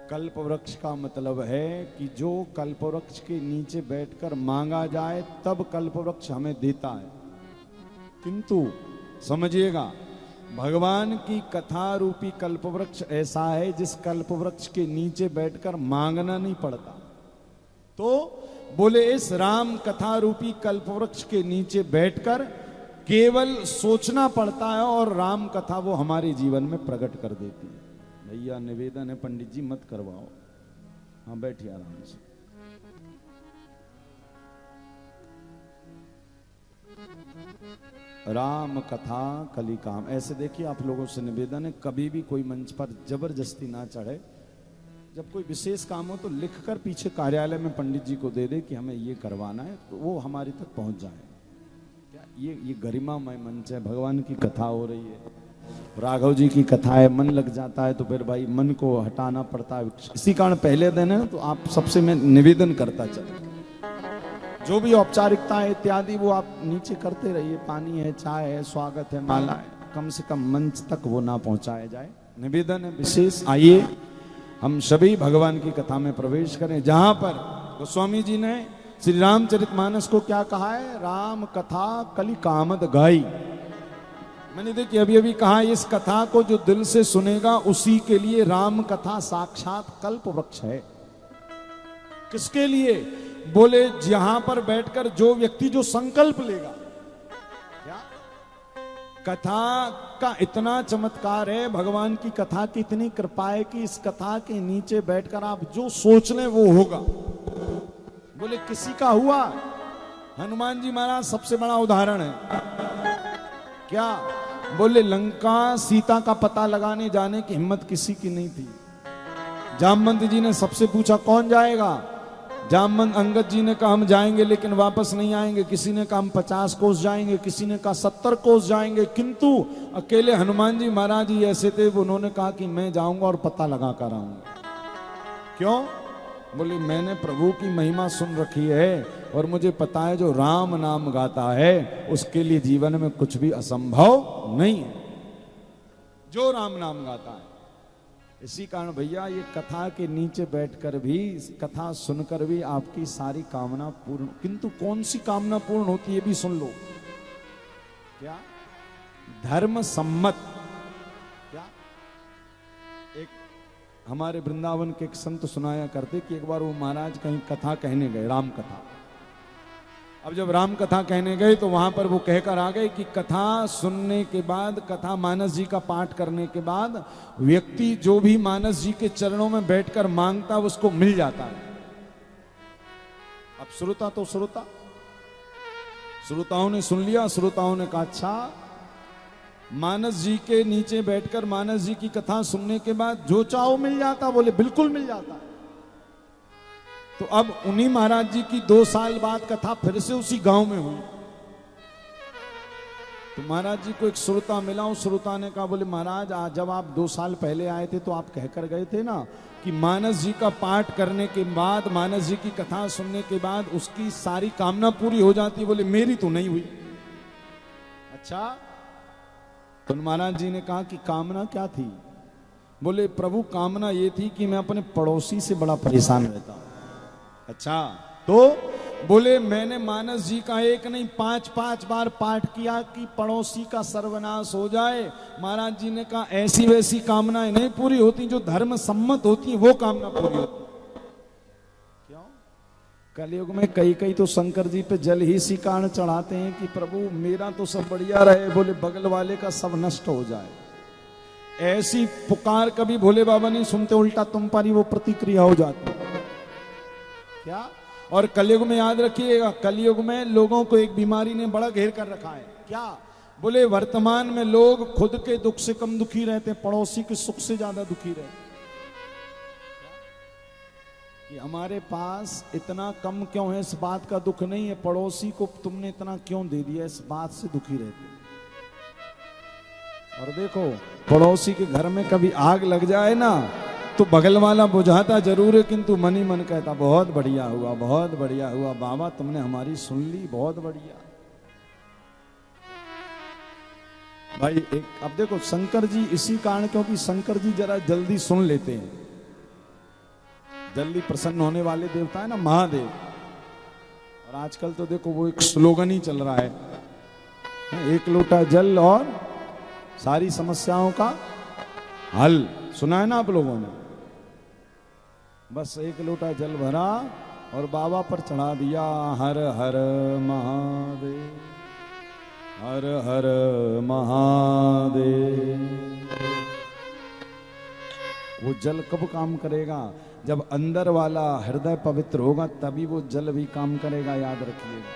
कल्प वृक्ष का मतलब है कि जो कल्प वृक्ष के नीचे बैठकर मांगा जाए तब कल्प वृक्ष हमें देता है। किंतु समझिएगा, भगवान की कथा रूपी कल्प वृक्ष ऐसा है जिस कल्प वृक्ष के नीचे बैठकर मांगना नहीं पड़ता। तो बोले इस राम कथा रूपी कल्प वृक्ष के नीचे बैठकर केवल सोचना पड़ता है और राम कथा वो हमारे जीवन में प्रकट कर देती है। भैया निवेदन है, पंडित जी मत करवाओ, हाँ बैठिए आराम से। राम कथा कली काम, ऐसे देखिए आप लोगों से निवेदन है, कभी भी कोई मंच पर जबरदस्ती ना चढ़े। जब कोई विशेष काम हो तो लिखकर पीछे कार्यालय में पंडित जी को दे दे कि हमें ये करवाना है, तो वो हमारे तक पहुंच जाए। क्या ये गरिमामय मंच है, भगवान की कथा हो रही है, राघव जी की कथा है, मन लग जाता है तो फिर भाई मन को हटाना पड़ता है। इसी कारण पहले दिन है तो आप सबसे मैं निवेदन करता चल, जो भी औपचारिकता है इत्यादि वो आप नीचे करते रहिए। पानी है, चाय है, स्वागत है, माला है, कम से कम मंच तक वो ना पहुंचाया जाए। निवेदन है विशेष। आइए हम सभी भगवान की कथा में प्रवेश करें, जहां पर गोस्वामी जी ने श्री रामचरितमानस को क्या कहा है, राम कथा कली कामद गाई। मैंने देखिए अभी अभी कहा, इस कथा को जो दिल से सुनेगा उसी के लिए राम कथा साक्षात कल्प वृक्ष है। किसके लिए? बोले जहां पर बैठकर जो व्यक्ति जो संकल्प लेगा। क्या कथा का इतना चमत्कार है, भगवान की कथा की इतनी कृपा है कि इस कथा के नीचे बैठकर आप जो सोच लें वो होगा। बोले किसी का हुआ, हनुमान जी महाराज सबसे बड़ा उदाहरण है। क्या बोले लंका सीता का पता लगाने जाने की हिम्मत किसी की नहीं थी। जामवंत जी ने सबसे पूछा कौन जाएगा, जामवंत अंगद जी ने कहा हम जाएंगे लेकिन वापस नहीं आएंगे, किसी ने कहा हम 50 कोस जाएंगे, किसी ने कहा 70 कोस जाएंगे, किंतु अकेले हनुमान जी महाराज जी ऐसे थे, उन्होंने कहा कि मैं जाऊंगा और पता लगा कर आऊंगा। क्यों? बोले मैंने प्रभु की महिमा सुन रखी है और मुझे पता है जो राम नाम गाता है उसके लिए जीवन में कुछ भी असंभव नहीं है, जो राम नाम गाता है। इसी कारण भैया ये कथा के नीचे बैठकर भी, कथा सुनकर भी आपकी सारी कामना पूर्ण, किंतु कौन सी कामना पूर्ण होती है भी सुन लो। क्या? धर्म सम्मत। क्या? एक हमारे वृंदावन के एक संत सुनाया करते कि एक बार वो महाराज कहीं कथा कहने गए, राम कथा। अब जब राम कथा कहने गए तो वहां पर वो कहकर आ गए कि कथा सुनने के बाद, कथा मानस जी का पाठ करने के बाद व्यक्ति जो भी मानस जी के चरणों में बैठकर मांगता उसको मिल जाता है। अब श्रोता तो श्रोताओं ने सुन लिया, श्रोताओं ने कहा अच्छा, मानस जी के नीचे बैठकर मानस जी की कथा सुनने के बाद जो चाहो मिल जाता। बोले बिल्कुल मिल जाता। तो अब उन्हीं महाराज जी की 2 साल बाद कथा फिर से उसी गांव में हुई। तो महाराज जी को एक श्रोता मिला, उस श्रोता ने कहा बोले महाराज आज जब आप 2 साल पहले आए थे तो आप कहकर गए थे ना कि मानस जी का पाठ करने के बाद, मानस जी की कथा सुनने के बाद उसकी सारी कामना पूरी हो जाती। बोले मेरी तो नहीं हुई। अच्छा, तो महाराज जी ने कहा कि कामना क्या थी? बोले प्रभु कामना ये थी कि मैं अपने पड़ोसी से बड़ा परेशान रहता हूं। अच्छा, तो बोले मैंने मानस जी का एक नहीं 5-5 बार पाठ किया कि पड़ोसी का सर्वनाश हो जाए। महाराज जी ने कहा ऐसी वैसी कामनाएं नहीं पूरी होती, जो धर्म सम्मत होती है वो कामना पूरी होती। क्यों? कलयुग में कई तो शंकर जी पे जल ही इसी कारण चढ़ाते हैं कि प्रभु मेरा तो सब बढ़िया रहे, बोले बगल वाले का सब नष्ट हो जाए। ऐसी पुकार कभी भोले बाबा नहीं सुनते, उल्टा तुम पर ही वो प्रतिक्रिया हो जाती है। क्या? और कलयुग में याद रखिएगा, कलयुग में लोगों को एक बीमारी ने बड़ा घेर कर रखा है। क्या? बोले वर्तमान में लोग खुद के दुख से कम दुखी रहते, पड़ोसी के सुख से ज्यादा दुखी रहते। कि हमारे पास इतना कम क्यों है, इस बात का दुख नहीं है, पड़ोसी को तुमने इतना क्यों दे दिया, इस बात से दुखी रहते। और देखो पड़ोसी के घर में कभी आग लग जाए ना तो बगल वाला बुझाता जरूर है, किंतु मन ही मन कहता बहुत बढ़िया हुआ, बहुत बढ़िया हुआ बाबा, तुमने हमारी सुन ली, बहुत बढ़िया। भाई एक अब देखो शंकर जी इसी कारण, क्योंकि शंकर जी जरा जल्दी सुन लेते हैं। जल्दी प्रसन्न होने वाले देवता है ना महादेव। और आजकल तो देखो वो एक स्लोगन ही चल रहा है, एक लोटा जल और सारी समस्याओं का हल। सुना है ना आप लोगों ने? बस एक लोटा जल भरा और बाबा पर चढ़ा दिया, हर हर महादेव, हर हर महादेव। वो जल कब काम करेगा? जब अंदर वाला हृदय पवित्र होगा, तभी वो जल भी काम करेगा, याद रखिएगा।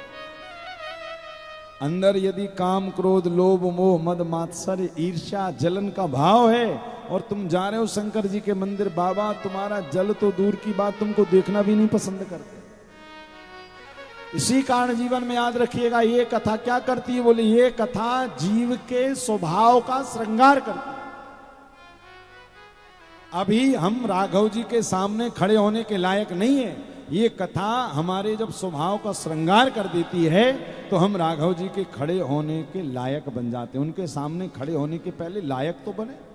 अंदर यदि काम, क्रोध, लोभ, मोह, मद, मात्सर्य, ईर्ष्या, जलन का भाव है और तुम जा रहे हो शंकर जी के मंदिर, बाबा तुम्हारा जल तो दूर की बात, तुमको देखना भी नहीं पसंद करते। इसी कारण जीवन में याद रखिएगा, ये कथा क्या करती है? बोले ये कथा जीव के स्वभाव का श्रृंगार करती है। अभी हम राघव जी के सामने खड़े होने के लायक नहीं है, ये कथा हमारे जब स्वभाव का श्रृंगार कर देती है तो हम राघव जी के खड़े होने के लायक बन जाते हैं। उनके सामने खड़े होने के पहले लायक तो बने।